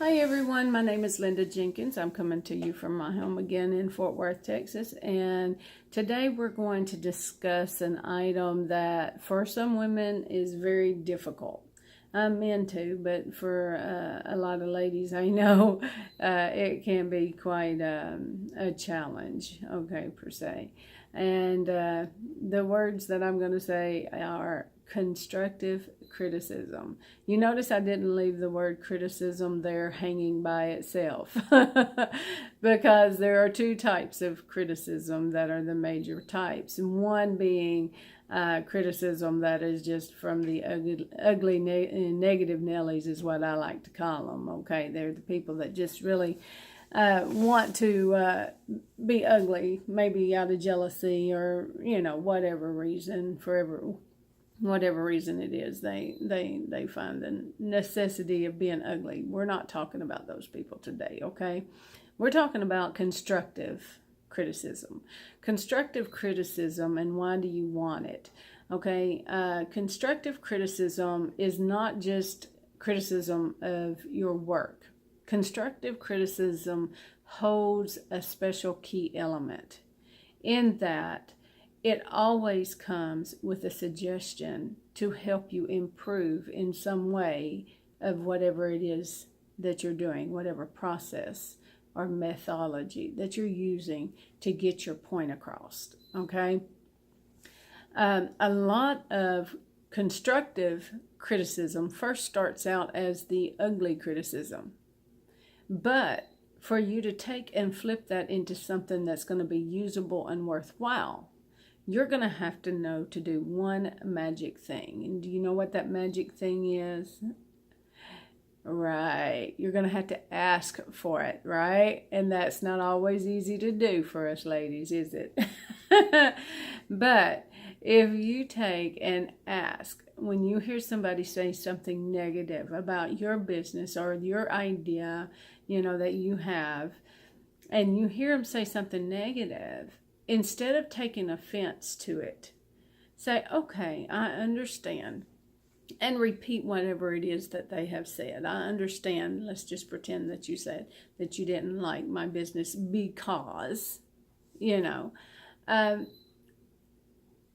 Hi everyone, my name is Linda Jenkins. I'm coming to you from my home again in Fort Worth, Texas, and today we're going to discuss an item that for some women is very difficult. Men too, but for a lot of ladies I know it can be quite a challenge, okay, per se. And the words that I'm going to say are constructive criticism. You notice I didn't leave the word criticism there hanging by itself because there are two types of criticism that are the major types. And one being criticism that is just from the ugly negative Nellies is what I like to call them. Okay, they're the people that just really want to be ugly, maybe out of jealousy or whatever reason, whatever reason it is, they find the necessity of being ugly. We're not talking about those people today, okay? We're talking about constructive criticism. Constructive criticism, and why do you want it? Okay, constructive criticism is not just criticism of your work. Constructive criticism holds a special key element in that it always comes with a suggestion to help you improve in some way of whatever it is that you're doing, whatever process or methodology that you're using to get your point across, okay? A lot of constructive criticism first starts out as the ugly criticism, but for you to take and flip that into something that's going to be usable and worthwhile, you're going to have to know to do one magic thing. And do you know what that magic thing is? Right. You're going to have to ask for it, right? And that's not always easy to do for us ladies, is it? But if you take and ask, when you hear somebody say something negative about your business or your idea, that you have, and you hear them say something negative, instead of taking offense to it, say, okay, I understand, and repeat whatever it is that they have said. I understand. Let's just pretend that you said that you didn't like my business because,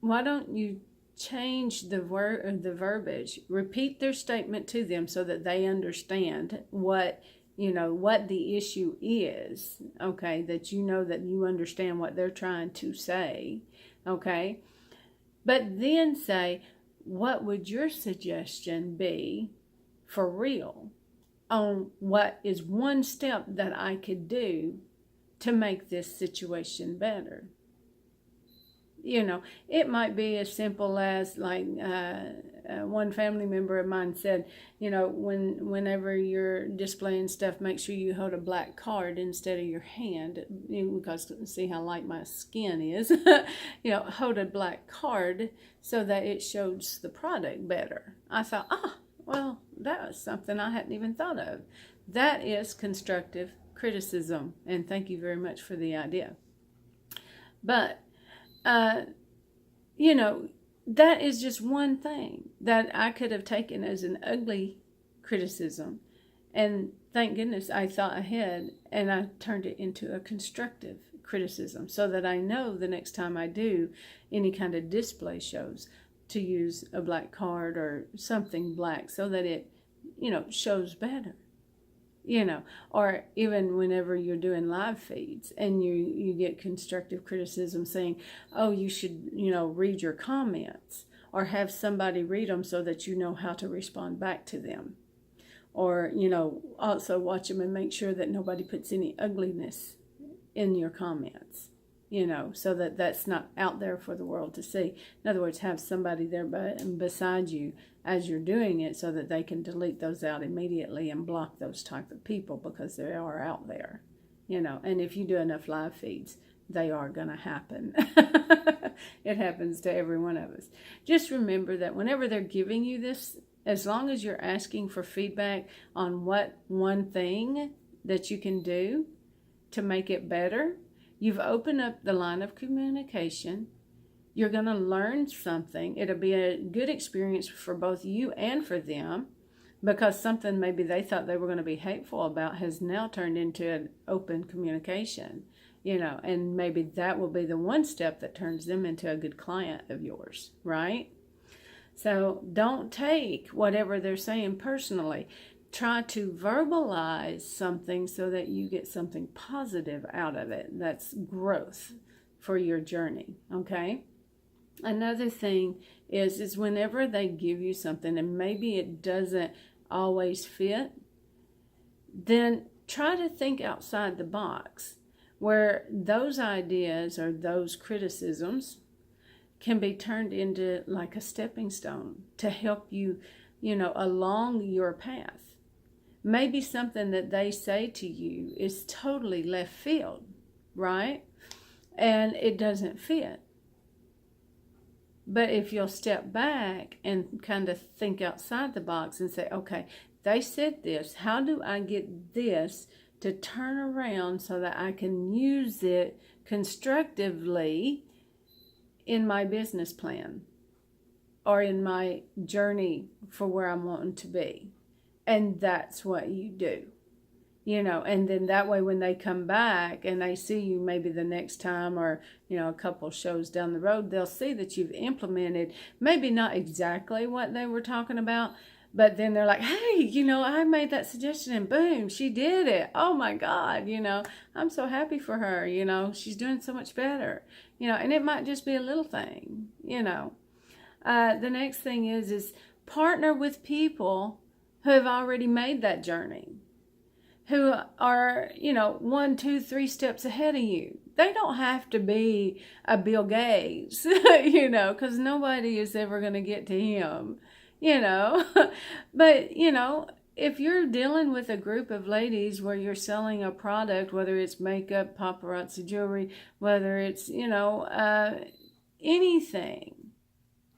why don't you change the verbiage, repeat their statement to them so that they understand what the issue is, okay, that that you understand what they're trying to say, okay? But then say, what would your suggestion be for real on what is one step that I could do to make this situation better? It might be as simple as one family member of mine said, whenever you're displaying stuff, make sure you hold a black card instead of your hand, because see how light my skin is. Hold a black card so that it shows the product better. I thought, well, that was something I hadn't even thought of. That is constructive criticism, and thank you very much for the idea. But that is just one thing that I could have taken as an ugly criticism. And thank goodness I thought ahead and I turned it into a constructive criticism so that I know the next time I do any kind of display shows to use a black card or something black so that it, shows better. Or even whenever you're doing live feeds and you get constructive criticism saying, oh, you should, read your comments or have somebody read them so that you know how to respond back to them. Or, also watch them and make sure that nobody puts any ugliness in your comments, so that that's not out there for the world to see. In other words, have somebody there beside you as you're doing it so that they can delete those out immediately and block those type of people because they are out there, and if you do enough live feeds, they are going to happen. It happens to every one of us. Just remember that whenever they're giving you this, as long as you're asking for feedback on what one thing that you can do to make it better, you've opened up the line of communication. You're going to learn something. It'll be a good experience for both you and for them. because something maybe they thought they were going to be hateful about has now turned into an open communication, and maybe that will be the one step that turns them into a good client of yours, right? So don't take whatever they're saying personally. Try to verbalize something so that you get something positive out of it. That's growth for your journey, okay? Another thing is whenever they give you something and maybe it doesn't always fit, then try to think outside the box where those ideas or those criticisms can be turned into like a stepping stone to help you, along your path. Maybe something that they say to you is totally left field, right? And it doesn't fit. But if you'll step back and kind of think outside the box and say, okay, they said this, how do I get this to turn around so that I can use it constructively in my business plan or in my journey for where I'm wanting to be? And that's what you do, and then that way when they come back and they see you maybe the next time or, a couple shows down the road, they'll see that you've implemented maybe not exactly what they were talking about, but then they're like, hey, I made that suggestion and boom, she did it. Oh my God, I'm so happy for her. She's doing so much better, and it might just be a little thing, The next thing is partner with people who have already made that journey, who are, 1, 2, 3 steps ahead of you. They don't have to be a Bill Gates, because nobody is ever going to get to him, But, if you're dealing with a group of ladies where you're selling a product, whether it's makeup, paparazzi jewelry, whether it's, anything,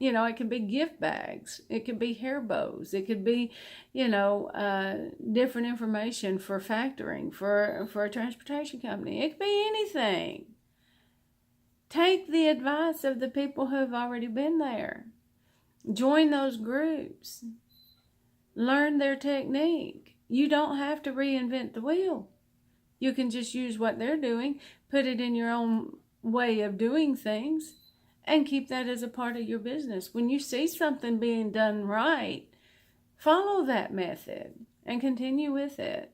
it could be gift bags. It could be hair bows. It could be, different information for factoring, for a transportation company. It could be anything. Take the advice of the people who have already been there. Join those groups. Learn their technique. You don't have to reinvent the wheel. You can just use what they're doing, put it in your own way of doing things, and keep that as a part of your business. When you see something being done right, follow that method and continue with it,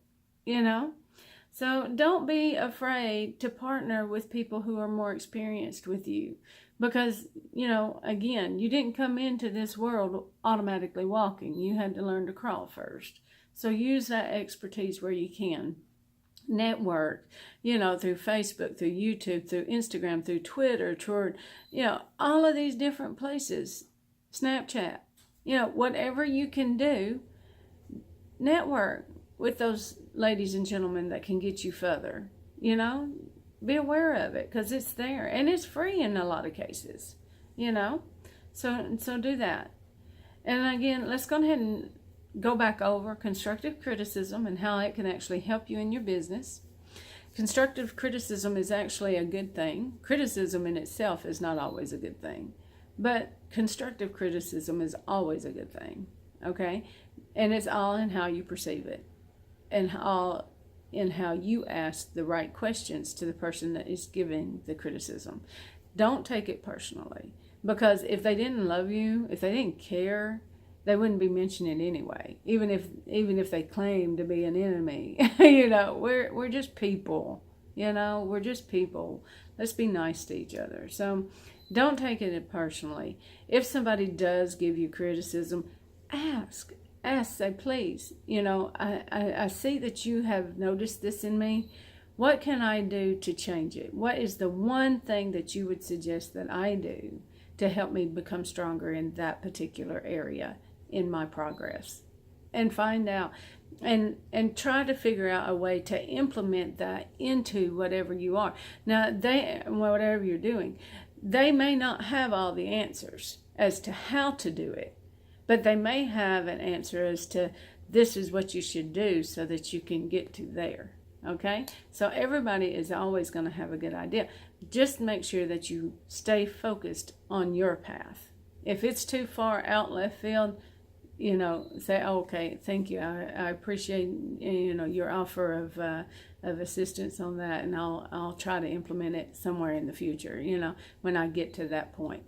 So don't be afraid to partner with people who are more experienced with you. Because, again, you didn't come into this world automatically walking. You had to learn to crawl first. So use that expertise where you can. Network, through Facebook, through YouTube, through Instagram, through Twitter, toward, all of these different places, Snapchat, whatever you can do, network with those ladies and gentlemen that can get you further, be aware of it because it's there and it's free in a lot of cases, so do that. And again, let's go ahead and go back over constructive criticism and how it can actually help you in your business. Constructive criticism is actually a good thing. Criticism in itself is not always a good thing, but constructive criticism is always a good thing, okay? And it's all in how you perceive it and all in how you ask the right questions to the person that is giving the criticism. Don't take it personally, because if they didn't love you, if they didn't care, they wouldn't be mentioning it anyway. Even if they claim to be an enemy, we're just people. We're just people. Let's be nice to each other. So don't take it personally. If somebody does give you criticism, ask, say, please, I see that you have noticed this in me. What can I do to change it? What is the one thing that you would suggest that I do to help me become stronger in that particular area in my progress? And find out and try to figure out a way to implement that into whatever you are. Now, whatever you're doing, they may not have all the answers as to how to do it, but they may have an answer as to this is what you should do so that you can get to there. Okay? So everybody is always going to have a good idea. Just make sure that you stay focused on your path. If it's too far out left field, say, oh, okay, thank you. I appreciate, your offer of assistance on that, and I'll try to implement it somewhere in the future, when I get to that point.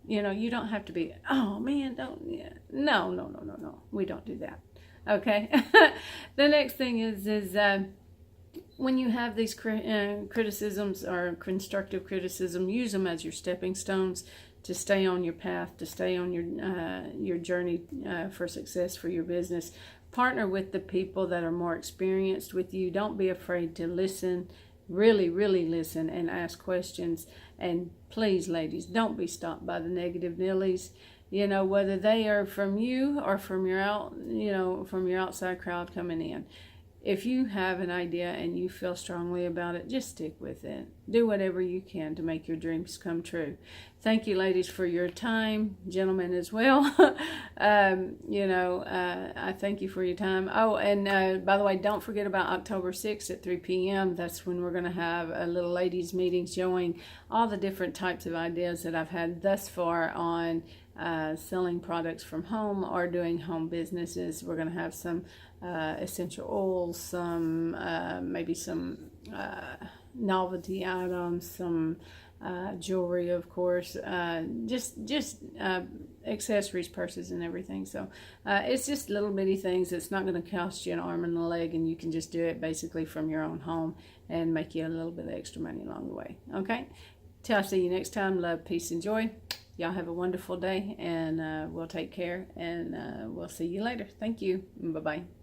You don't have to be, oh man, don't, yeah. No. We don't do that. Okay. The next thing is when you have these criticisms or constructive criticism, use them as your stepping stones to stay on your path, to stay on your journey for success for your business. Partner with the people that are more experienced with you. Don't be afraid to listen, really, really listen and ask questions. And please, ladies, don't be stopped by the negative nillies. Whether they are from you or from your outside crowd coming in. If you have an idea and you feel strongly about it, just stick with it. Do whatever you can to make your dreams come true. Thank you, ladies, for your time. Gentlemen as well. I thank you for your time. Oh, and by the way, don't forget about October 6th at 3 p.m. That's when we're going to have a little ladies meeting showing all the different types of ideas that I've had thus far on selling products from home or doing home businesses. We're going to have some essential oils, some maybe some novelty items, some jewelry, of course, just accessories, purses, and everything. So it's just little bitty things. It's not going to cost you an arm and a leg, and you can just do it basically from your own home and make you a little bit of extra money along the way. Okay? Till I see you next time, love, peace, and joy. Y'all have a wonderful day, and we'll take care, and we'll see you later. Thank you. Bye-bye.